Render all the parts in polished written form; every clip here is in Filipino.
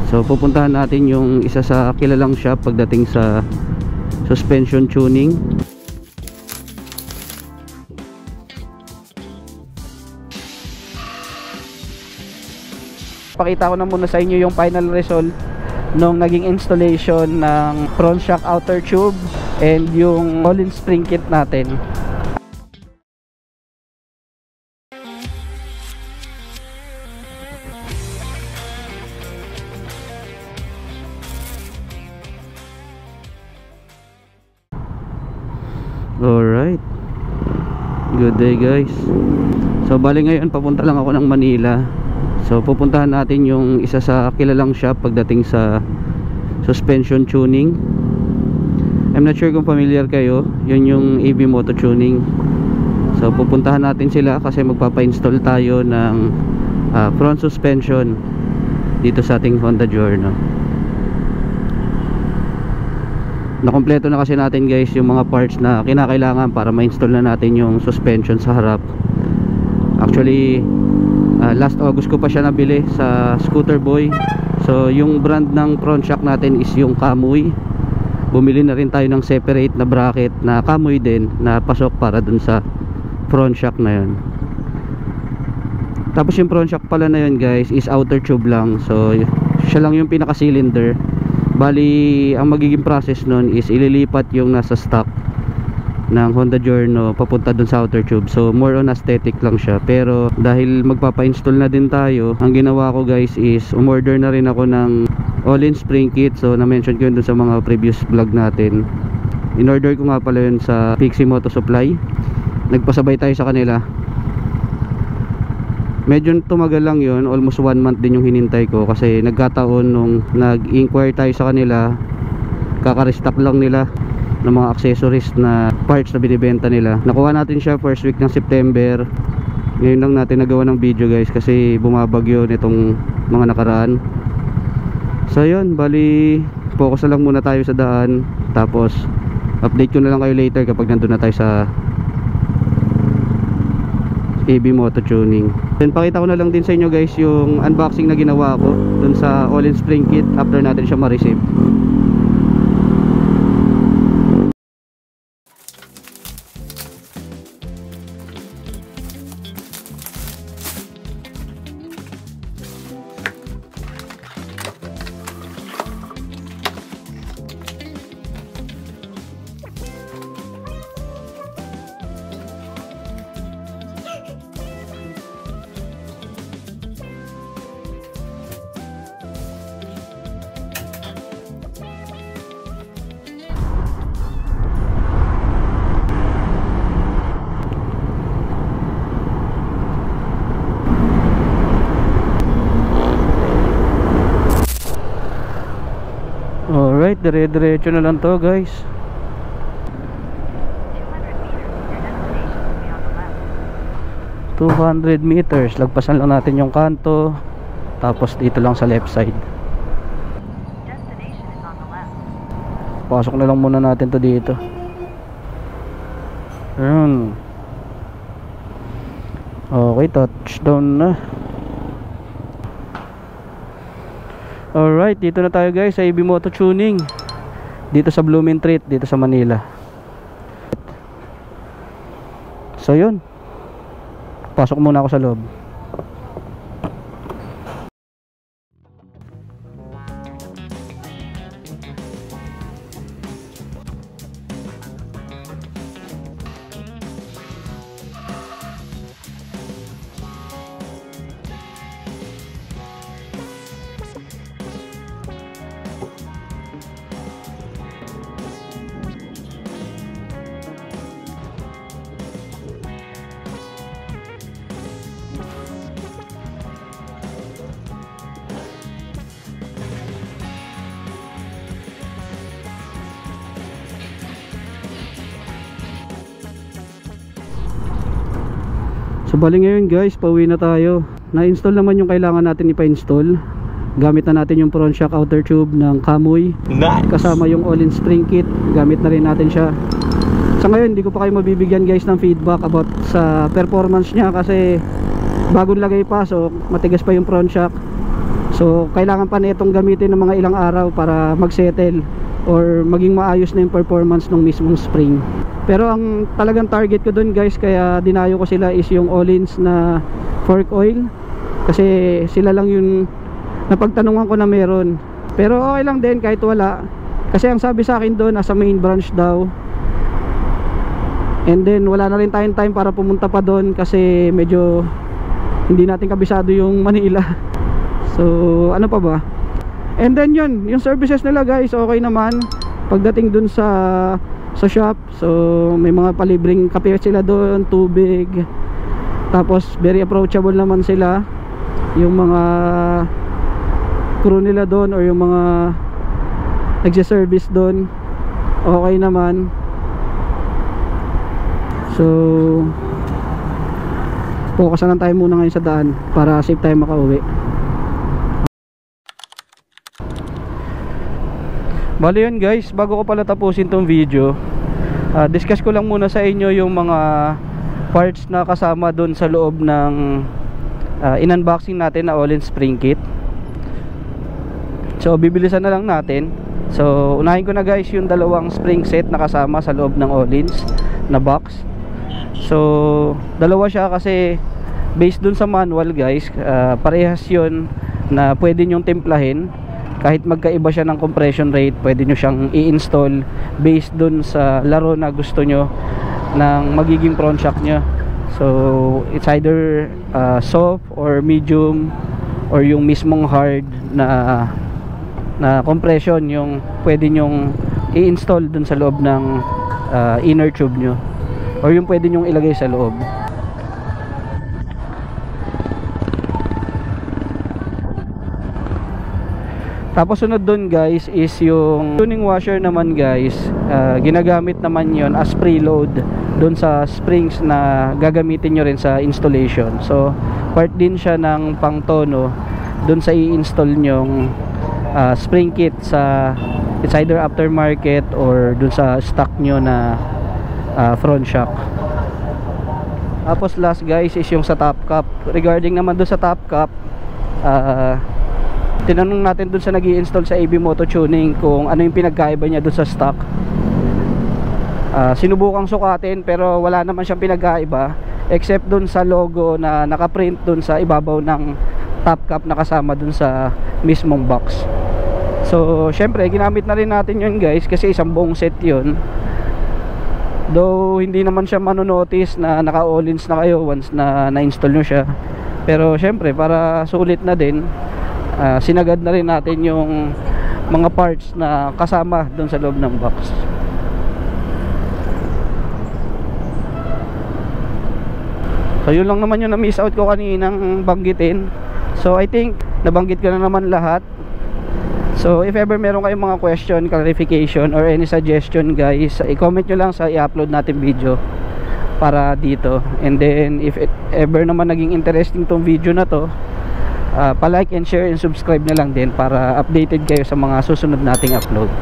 So pupuntahan natin yung isa sa kilalang shop pagdating sa suspension tuning. Pakita ko na muna sa inyo yung final result nung naging installation ng front shock outer tube and yung all-in spring kit natin. Alright, good day guys. So bali ngayon papunta lang ako ng Manila. So pupuntahan natin yung isa sa kilalang shop pagdating sa suspension tuning. I'm not sure kung familiar kayo, yun yung AB Moto Tuning. So pupuntahan natin sila kasi magpapa-install tayo ng front suspension dito sa ating Honda Giorno. Nakompleto na kasi natin guys yung mga parts na kinakailangan para ma-install na natin yung suspension sa harap. Actually last August ko pa siya nabili sa Scooter Boy. So yung brand ng front shock natin is yung Kamui. Bumili na rin tayo ng separate na bracket na Kamui din na pasok para dun sa front shock na yun. Tapos yung front shock pala na yun guys is outer tube lang. So siya lang yung pinaka cylinder. Bali ang magiging process nun is ililipat yung nasa stock ng Honda Giorno papunta dun sa outer tube. So more on aesthetic lang siya. Pero dahil magpapa-install na din tayo, ang ginawa ko guys is umorder na rin ako ng all-in spring kit. So na-mention ko yun dun sa mga previous vlog natin. In-order ko nga pala yun sa Pixie Moto Supply. Nagpasabay tayo sa kanila. Medyo tumagal lang yun, almost 1 month din yung hinintay ko. Kasi nagkataon nung nag-inquire tayo sa kanila, kaka-restock lang nila ng mga accessories na parts na binibenta nila. Nakuha natin siya first week ng September. Ngayon lang natin nagawa ng video guys kasi bumabagyo nitong mga nakaraan. So yun, bali focus na lang muna tayo sa daan. Tapos update ko na lang kayo later kapag nandun na tayo sa AB Moto Tuning. Then pakita ko na lang din sa inyo guys yung unboxing na ginawa ko dun sa all-in spring kit after natin siya ma-receive. Alright, dire-diretso na lang to guys. 200 meters, lagpasan lang natin yung kanto. Tapos dito lang sa left side. Pasok na lang muna natin to dito. Ayun. Okay, touchdown na. Alright, dito na tayo guys sa AB Moto Tuning. Dito sa Blooming Treat, dito sa Manila. So yun, pasok muna ako sa loob. So bali ngayon guys, pauwi na tayo. Na-install naman yung kailangan natin ipa-install. Gamit na natin yung front shock outer tube ng Kamui. Nice. Kasama yung all-in spring kit. Gamit na rin natin siya. Sa ngayon, hindi ko pa kayo mabibigyan guys ng feedback about sa performance niya kasi bagong lagay pa, so matigas pa yung front shock. So kailangan pa na itong gamitin ng mga ilang araw para mag-settle or maging maayos na yung performance ng mismong spring. Pero ang talagang target ko dun guys, kaya dinayo ko sila, is yung Öhlins na fork oil, kasi sila lang yung napagtanungan ko na meron. Pero okay lang din kahit wala, kasi ang sabi sa akin doon nasa main branch daw, and then wala na rin tayong time para pumunta pa doon kasi medyo hindi natin kabisado yung Manila. So ano pa ba, and then yun, yung services nila guys okay naman pagdating dun sa shop. So may mga palibreng kape sila doon, tubig, tapos very approachable naman sila, yung mga crew nila doon or yung mga nagsiservice doon okay naman. So focus lang tayo muna ngayon sa daan para safe tayo makauwi. Bali yun guys, bago ko pala tapusin tong video, discuss ko lang muna sa inyo yung mga parts na kasama doon sa loob ng in-unboxing natin na Öhlins spring kit. So bibilisan na lang natin. So unahin ko na guys yung dalawang spring set na kasama sa loob ng Öhlins na box. So dalawa siya kasi based dun sa manual guys, parehas yun na pwede nyong timplahin. Kahit magkaiba siya ng compression rate, pwede nyo siyang i-install based dun sa laro na gusto nyo ng magiging front shock nyo. So it's either soft or medium or yung mismong hard na compression yung pwede nyong i-install dun sa loob ng inner tube nyo, or yung pwede nyong ilagay sa loob. Tapos sunod dun guys is yung tuning washer naman guys, ginagamit naman yon as preload dun sa springs na gagamitin nyo rin sa installation. So part din siya ng pangtono dun sa i-install nyong spring kit sa it's either aftermarket or dun sa stock nyo na front shock. Tapos last guys is yung sa top cap. Regarding naman dun sa top cap, tinanong natin dun sa nag-i-install sa AB Moto Tuning kung ano yung pinagkaiba niya dun sa stock. Sinubukang sukatin pero wala naman siyang pinagkaiba except dun sa logo na nakaprint dun sa ibabaw ng top cap na kasama dun sa mismong box. So syempre ginamit na rin natin yun guys kasi isang buong set yun. Though hindi naman siya manonotice na naka-Öhlins na kayo once na na-install nyo siya, pero syempre para sulit na din, sinagad na rin natin yung mga parts na kasama doon sa loob ng box. So yun lang naman yung na-miss out ko kaninang banggitin. So I think nabanggit ko na naman lahat. So if ever meron kayong mga question, clarification or any suggestion guys, i-comment nyo lang sa i-upload natin video para dito. And then if ever naman naging interesting tong video na to, pa-like and share and subscribe na lang din para updated kayo sa mga susunod nating upload.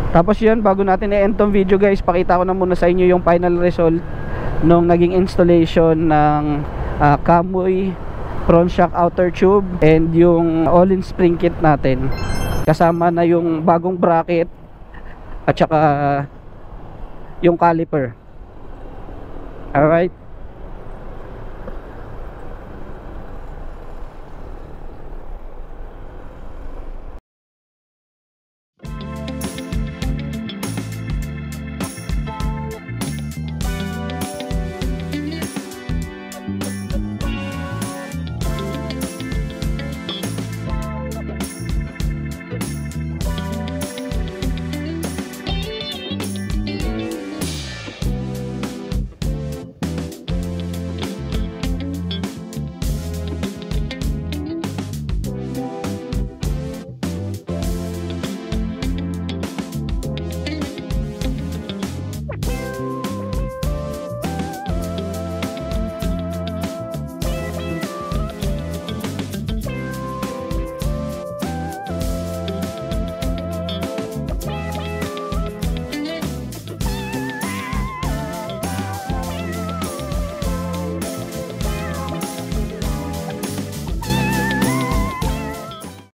Tapos yun, bago natin i-end tong video guys, pakita ko na muna sa inyo yung final result nung naging installation ng Kamui front shock outer tube and yung Öhlins spring kit natin, kasama na yung bagong bracket at saka yung caliper. Alright,